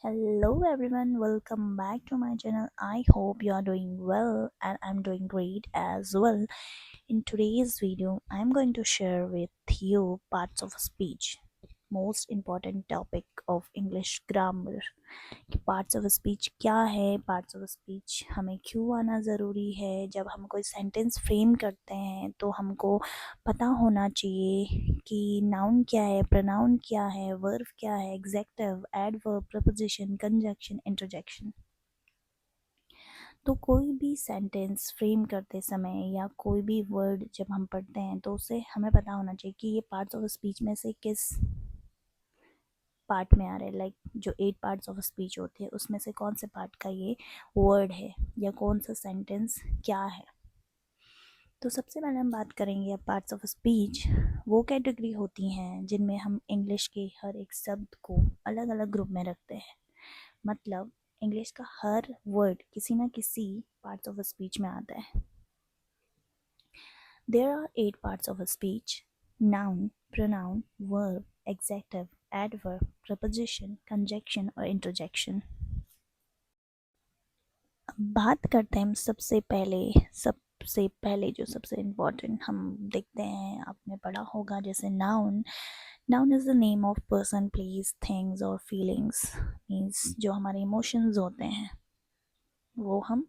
Hello everyone, welcome back to my channel. I hope you are doing well and I'm doing great as well. In today's video, I'm going to share with you parts of speech, most important topic of English grammar. कि parts of speech क्या है, parts of speech हमें क्यों आना ज़रूरी है। जब हम कोई सेंटेंस फ्रेम करते हैं तो हमको पता होना चाहिए कि नाउन क्या है, प्रोनाउन क्या है, वर्ब क्या है, executive, adverb, preposition, conjunction, interjection. तो कोई भी सेंटेंस फ्रेम करते समय या कोई भी वर्ड जब हम पढ़ते हैं तो उससे हमें पता होना चाहिए कि ये पार्ट्स ऑफ स्पीच में से किस पार्ट में आ रहे हैं। लाइक जो 8 पार्ट्स ऑफ स्पीच होते हैं उसमें से कौन से पार्ट का ये वर्ड है या कौन सा सेंटेंस क्या है। तो सबसे पहले हम बात करेंगे अब पार्ट्स ऑफ स्पीच। वो कैटेगरी होती हैं जिनमें हम इंग्लिश के हर एक शब्द को अलग अलग ग्रुप में रखते हैं। मतलब इंग्लिश का हर वर्ड किसी ना किसी पार्ट्स ऑफ स्पीच में आता है। There are 8 parts of speech: noun, pronoun, verb, adjective, adverb, preposition, conjunction और इंटरजेक्शन। बात करते हैं हम सबसे पहले जो सबसे इम्पोर्टेंट हम देखते हैं, आपने पढ़ा होगा जैसे noun. Noun is the name of person, place, things और फीलिंग्स। मीन्स जो हमारे इमोशंस होते हैं वो हम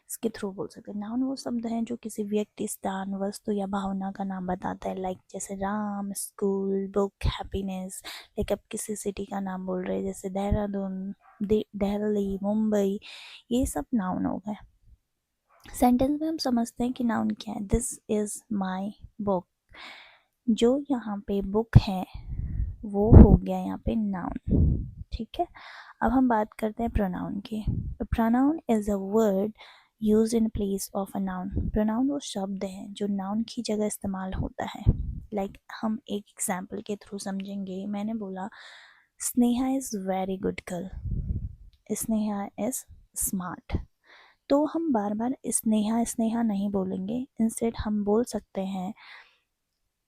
इसके थ्रू बोल सकते हैं। नाउन वो शब्द हैं जो किसी व्यक्ति, स्थान, वस्तु या भावना का नाम बताता है। लाइक जैसे Ram, school, book, happiness. Like अब किसी सिटी का नाम बोल रहे हैं जैसे देहरादून, दिल्ली, मुंबई, ये सब नाउन हो गए। सेंटेंस में हम समझते हैं कि नाउन क्या है। This is my book. जो यहाँ पे बुक है वो हो गया यहाँ पे नाउन। ठीक है, अब हम बात करते हैं प्रोनाउन की। Pronoun is a word use in place of a noun. Pronoun वो शब्द है जो नाउन की जगह इस्तेमाल होता है। लाइक हम एक एग्जाम्पल के थ्रू समझेंगे। मैंने बोला Sneha is very good girl, Sneha is smart. तो हम बार बार स्नेहा स्नेहा नहीं बोलेंगे, इंस्टेड हम बोल सकते हैं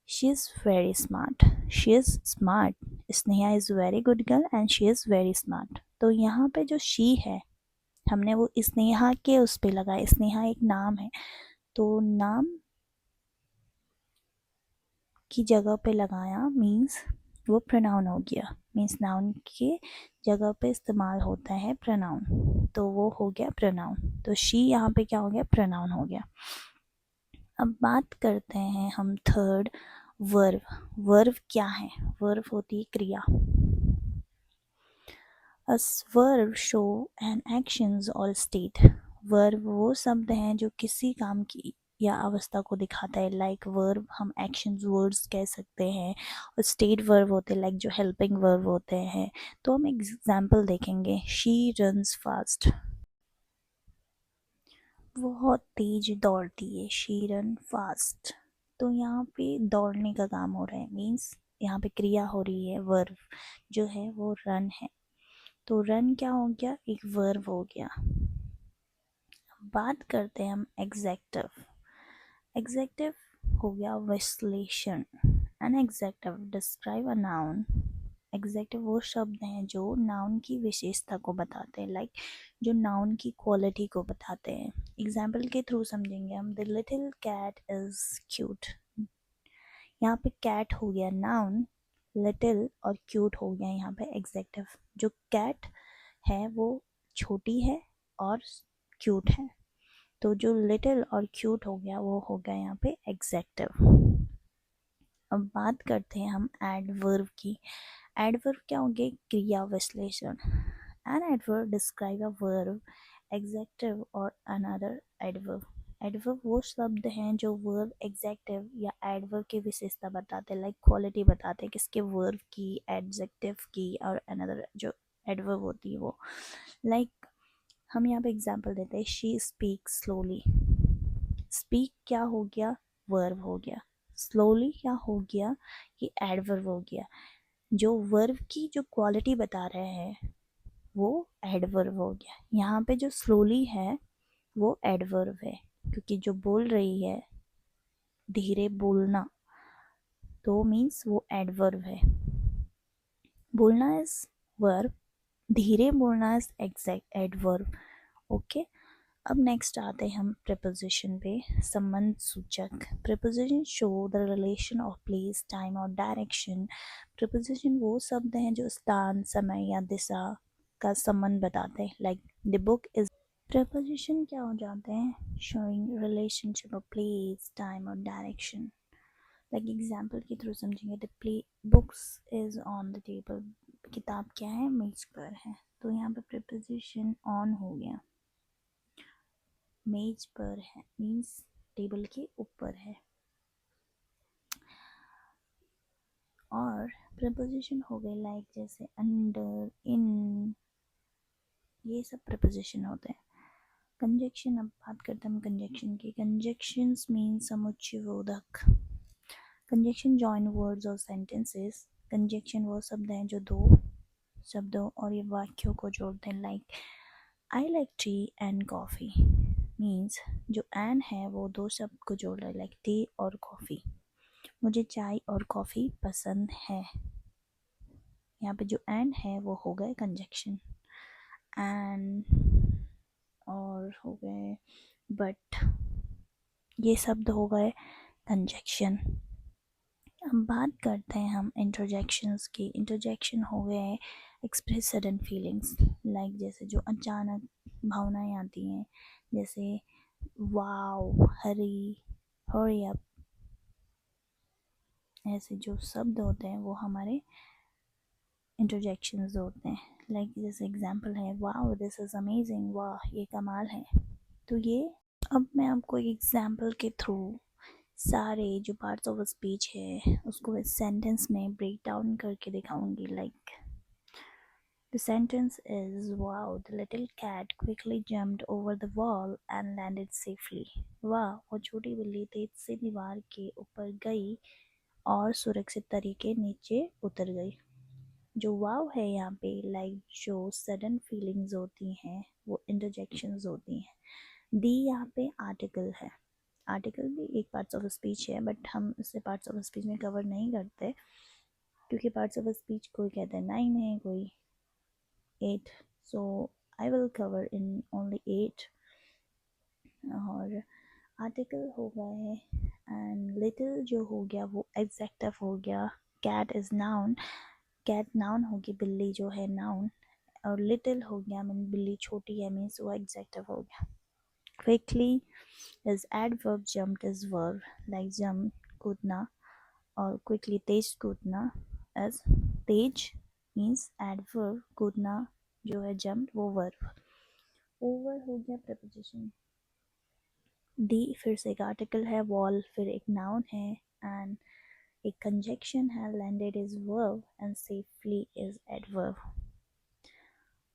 she is very smart, she is smart, Sneha is very good girl and she is very smart. तो यहाँ पे जो शी है हमने वो स्नेहा के उस पे लगाया। स्नेहा एक नाम है तो नाम की जगह पे लगाया, मीन्स वो प्रोनाउन हो गया। मीन्स नाउन के जगह पे इस्तेमाल होता है प्रोनाउन, तो वो हो गया प्रोनाउन। तो शी यहाँ पे क्या हो गया, प्रोनाउन हो गया। अब बात करते हैं हम थर्ड, वर्ब। वर्ब क्या है? वर्ब होती है क्रिया। A verb show N actions और स्टेट। वर्ब वो शब्द हैं जो किसी काम की या अवस्था को दिखाता है। लाइक वर्ब हम एक्शंस वर्ड्स कह सकते हैं, और स्टेट वर्ब होते हैं लाइक जो हेल्पिंग वर्ब होते हैं। तो हम एग्जाम्पल देखेंगे। शी रन्स फास्ट, बहुत तेज दौड़ती है। She run fast. तो यहाँ पे दौड़ने का काम हो रहा है, मीन्स यहाँ पे क्रिया हो रही है। वर्ब जो है वो रन है, तो रन क्या हो गया, एक वर्ब हो गया। बात करते हैं हम एग्जेक्टिव। एग्जेक्टिव हो गया विश्लेषण। An adjective describe a noun. Adjective वो शब्द हैं जो नाउन की विशेषता को बताते हैं। लाइक जो नाउन की क्वालिटी को बताते हैं। एग्जाम्पल के थ्रू समझेंगे हम। The little cat is cute. यहाँ पे कैट हो गया नाउन, लिटिल और क्यूट हो गया यहाँ पे एग्जेक्टिव। जो कैट है वो छोटी है और क्यूट है, तो जो लिटिल और क्यूट हो गया वो हो गया यहाँ पे एग्जेक्टिव। अब बात करते हैं हम एडवर्ब की। एडवर्ब क्या होंगे, क्रिया विश्लेषण। An adverb describe a verb, executive और अनदर एडवर्ब। एडवर्ब वो शब्द हैं जो वर्ब, एग्जेक्टिव या एडवर्ब की विशेषता बताते हैं। लाइक क्वालिटी बताते हैं किसके, वर्ब की, एडजेक्टिव की और अनदर जो एडवर्ब होती है वो। लाइक हम यहाँ पे एग्जाम्पल देते हैं। She speak slowly. स्पीक क्या हो गया, वर्ब हो गया। स्लोली क्या हो गया, ये एडवर्ब हो गया। जो वर्ब की जो क्वालिटी बता रहे हैं वो एडवर्ब हो गया। यहाँ पे जो स्लोली है वो एडवर्ब है, क्योंकि जो बोल रही है धीरे बोलना, तो मीन्स वो एडवर्ब है। बोलना इज वर्ब, धीरे बोलना इज एग्जैक्ट एडवर्ब। ओके, अब नेक्स्ट आते हैं हम प्रीपोजिशन पे। संबंध सूचक preposition show the relation of place time और डायरेक्शन। प्रीपोजिशन वो शब्द हैं जो स्थान समय या दिशा का संबंध बताते हैं। Like the book is. Preposition क्या हो जाते हैं? Showing relationship of place time और डायरेक्शन। लाइक एग्जाम्पल के थ्रू समझेंगे। The play books is on the table. किताब क्या है? मेज पर है। तो यहाँ पे प्रीपोजिशन ऑन हो गया। मेज पर है मीन्स टेबल के ऊपर है। और प्रपोजिशन हो गए लाइक जैसे अंडर, इन, ये सब प्रपोजिशन होते हैं। कंजक्शन, अब बात करते हैं हम कंजक्शन की। कंजक्शंस मीन समुच्चयबोधक। कंजक्शन जॉइन वर्ड्स और सेंटेंसेस। कंजक्शन वो शब्द हैं जो दो शब्दों और ये वाक्यों को जोड़ते हैं। Like I like T and coffee means जो एंड है वो दो शब्द को जोड़ रहा है। लाइक टी और कॉफ़ी। मुझे चाय और कॉफ़ी पसंद है। यहाँ पे जो एंड है वो हो गए कंजक्शन। एंड और हो गए बट, ये शब्द हो गए कंजक्शन। अब बात करते हैं हम इंटरजेक्शंस की। इंटरजेक्शन हो गए एक्सप्रेस सडन फीलिंग्स। लाइक जैसे जो अचानक भावनाएं आती हैं, जैसे वाओ, हरी, हरी अप। ऐसे जो शब्द होते हैं वो हमारे इंटरजेक्शंस होते हैं। लाइक जैसे एग्जांपल है वाओ दिस इज़ अमेजिंग, वाह ये कमाल है। तो ये, अब मैं आपको एक एग्जांपल के थ्रू सारे जो पार्ट्स ऑफ स्पीच है उसको इस सेंटेंस में ब्रेक डाउन करके दिखाऊंगी। Like the sentence is wow the little cat quickly jumped over the wall and landed safely. वाह वो छोटी बिल्ली तेज से दीवार के ऊपर गई और सुरक्षित तरीके नीचे उतर गई। जो वाव है यहाँ पे लाइक जो सडन फीलिंग्स होती हैं वो इंटरजेक्शंस होती हैं। दी यहाँ पे आर्टिकल है। आर्टिकल भी एक पार्ट्स ऑफ स्पीच है बट हम इसे पार्ट्स ऑफ स्पीच में कवर नहीं करते, क्योंकि पार्ट्स ऑफ स्पीच कोई कहते हैं 9 है, कोई 8। So I will cover in only 8। और आर्टिकल हो गए एंड लिटिल जो हो गया वो एग्जेक्टिव हो गया। Cat is noun, cat noun होगी, बिल्ली जो है नाउन। और लिटिल हो गया मीन बिल्ली छोटी है, मीन्स वो एग्जेक्टिव हो गया। Quickly is adverb, jumped is verb. Like jump कूदना और क्विकली तेज कूदना इज तेज मीन्स एडवर्ब, कूदना जो है जंप वो वर्ब। ओवर हो गया प्रपोजिशन। दी फिर से एक आर्टिकल है, वॉल फिर एक नाउन है एंड एक कंजक्शन है। Landed is verb and safely is adverb.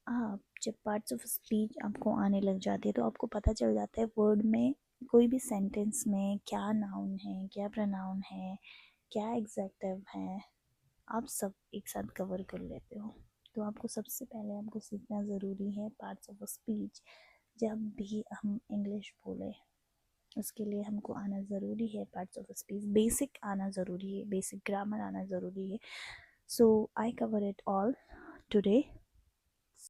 आप जब पार्ट्स ऑफ स्पीच आपको आने लग जाती है तो आपको पता चल जाता है वर्ड में, कोई भी सेंटेंस में क्या नाउन है, क्या प्रोनाउन है, क्या एग्जेक्टिव है, आप सब एक साथ कवर कर लेते हो। तो आपको सबसे पहले आपको सीखना ज़रूरी है पार्ट्स ऑफ स्पीच। जब भी हम इंग्लिश बोले उसके लिए हमको आना ज़रूरी है पार्ट्स ऑफ स्पीच। बेसिक आना ज़रूरी है, बेसिक ग्रामर आना ज़रूरी है। So I cover it all today.